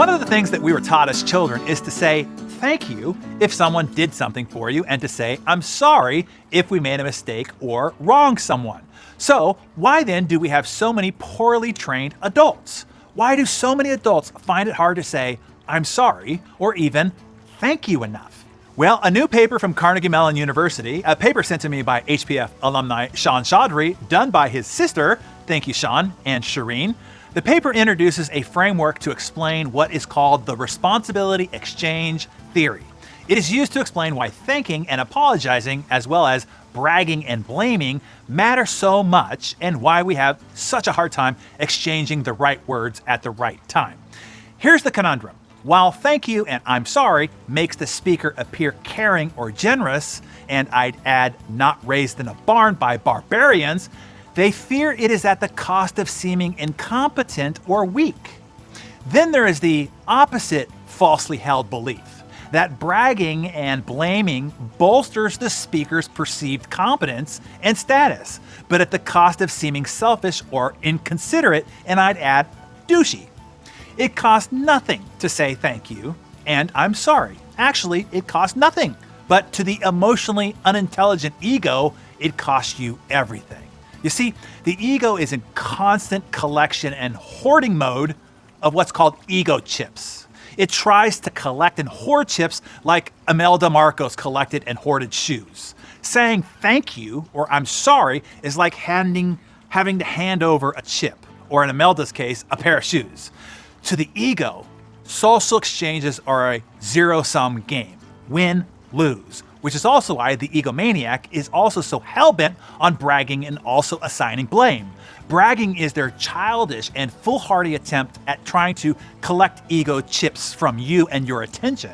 One of the things that we were taught as children is to say thank you if someone did something for you and to say I'm sorry if we made a mistake or wronged someone. So why then do we have so many poorly trained adults? Why do so many adults find it hard to say I'm sorry or even thank you enough? Well, a new paper from Carnegie Mellon University, a paper sent to me by HPF alumni Sean Chaudhry, done by his sister, thank you Sean, and Shireen. The paper introduces a framework to explain what is called the responsibility exchange theory. It is used to explain why thanking and apologizing, as well as bragging and blaming, matter so much and why we have such a hard time exchanging the right words at the right time. Here's the conundrum. While thank you and I'm sorry makes the speaker appear caring or generous, and I'd add not raised in a barn by barbarians, they fear it is at the cost of seeming incompetent or weak. Then there is the opposite falsely held belief that bragging and blaming bolsters the speaker's perceived competence and status, but at the cost of seeming selfish or inconsiderate, and I'd add douchey. It costs nothing to say thank you and I'm sorry. Actually, it costs nothing. But to the emotionally unintelligent ego, it costs you everything. You see, the ego is in constant collection and hoarding mode of what's called ego chips. It tries to collect and hoard chips like Imelda Marcos collected and hoarded shoes. Saying thank you or I'm sorry is like having to hand over a chip, or in Imelda's case, a pair of shoes. To the ego, social exchanges are a zero-sum game. Win, lose. Which is also why the egomaniac is also so hell-bent on bragging and also assigning blame. Bragging is their childish and foolhardy attempt at trying to collect ego chips from you and your attention.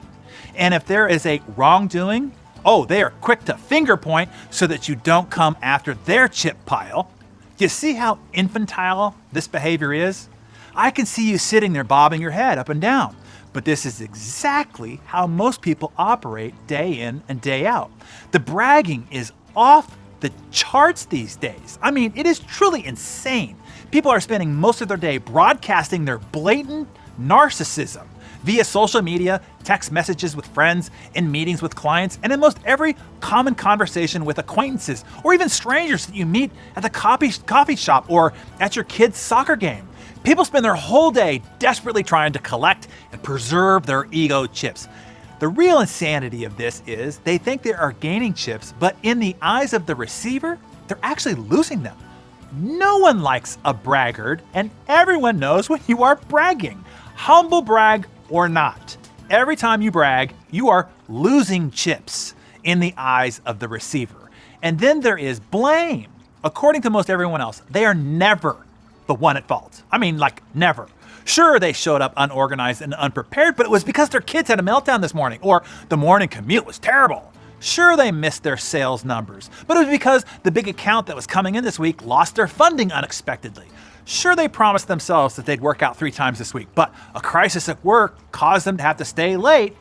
And if there is a wrongdoing, they are quick to finger point so that you don't come after their chip pile. Do you see how infantile this behavior is? I can see you sitting there bobbing your head up and down. But this is exactly how most people operate day in and day out. The bragging is off the charts these days. I mean, it is truly insane. People are spending most of their day broadcasting their blatant narcissism via social media, text messages with friends, in meetings with clients, and in most every common conversation with acquaintances or even strangers that you meet at the coffee shop or at your kid's soccer game. People spend their whole day desperately trying to collect and preserve their ego chips. The real insanity of this is they think they are gaining chips, but in the eyes of the receiver, they're actually losing them. No one likes a braggart, and everyone knows when you are bragging. Humble brag or not. Every time you brag, you are losing chips in the eyes of the receiver. And then there is blame. According to most everyone else, they are never the one at fault. I mean, like never. Sure, they showed up unorganized and unprepared, but it was because their kids had a meltdown this morning, or the morning commute was terrible. Sure, they missed their sales numbers, but it was because the big account that was coming in this week lost their funding unexpectedly. Sure, they promised themselves that they'd work out 3 times this week, but a crisis at work caused them to have to stay late.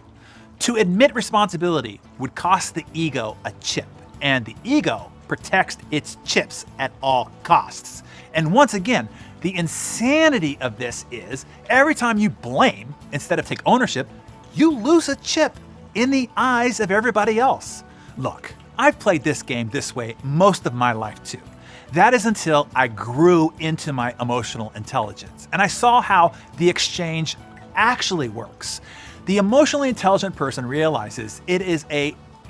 To admit responsibility would cost the ego a chip, and the ego protects its chips at all costs. And once again, the insanity of this is every time you blame instead of take ownership, you lose a chip in the eyes of everybody else. Look, I've played this game this way most of my life too. That is until I grew into my emotional intelligence and I saw how the exchange actually works. The emotionally intelligent person realizes it is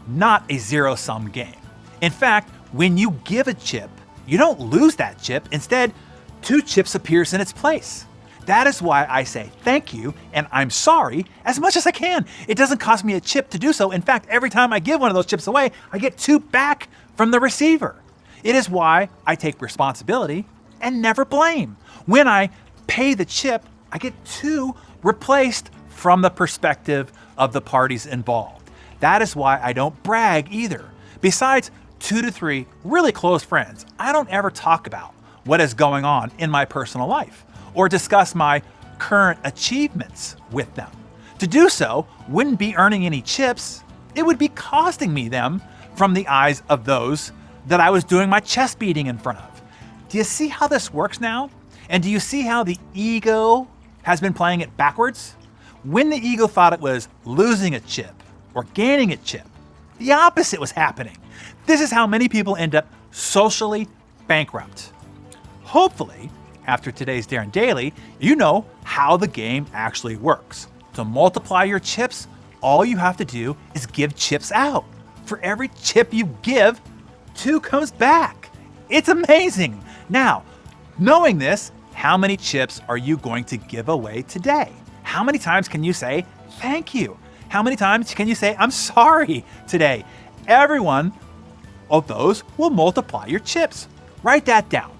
not a zero-sum game. In fact, when you give a chip, you don't lose that chip. Instead, 2 chips appears in its place. That is why I say thank you and I'm sorry as much as I can. It doesn't cost me a chip to do so. In fact, every time I give one of those chips away, I get 2 back from the receiver. It is why I take responsibility and never blame. When I pay the chip, I get 2 replaced from the perspective of the parties involved. That is why I don't brag either. Besides 2 to 3 really close friends, I don't ever talk about what is going on in my personal life or discuss my current achievements with them. To do so wouldn't be earning any chips. It would be costing me them from the eyes of those that I was doing my chest beating in front of. Do you see how this works now? And do you see how the ego has been playing it backwards? when the ego thought it was losing a chip or gaining a chip, the opposite was happening. This is how many people end up socially bankrupt. Hopefully, after today's Darren Daily, you know how the game actually works. To multiply your chips, all you have to do is give chips out. For every chip you give, 2 comes back. It's amazing. Now, knowing this, how many chips are you going to give away today? How many times can you say, thank you? How many times can you say, I'm sorry today? Every one of those will multiply your chips. Write that down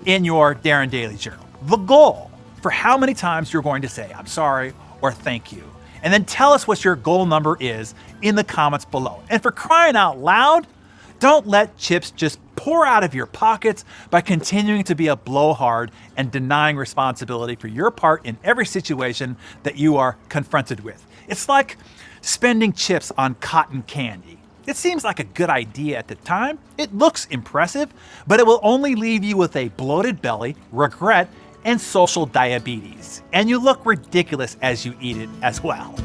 in your Darren Daily Journal. The goal for how many times you're going to say, I'm sorry or thank you. And then tell us what your goal number is in the comments below. And for crying out loud, don't let chips just pour out of your pockets by continuing to be a blowhard and denying responsibility for your part in every situation that you are confronted with. It's like spending chips on cotton candy. It seems like a good idea at the time. It looks impressive, but it will only leave you with a bloated belly, regret, and social diabetes. And you look ridiculous as you eat it as well.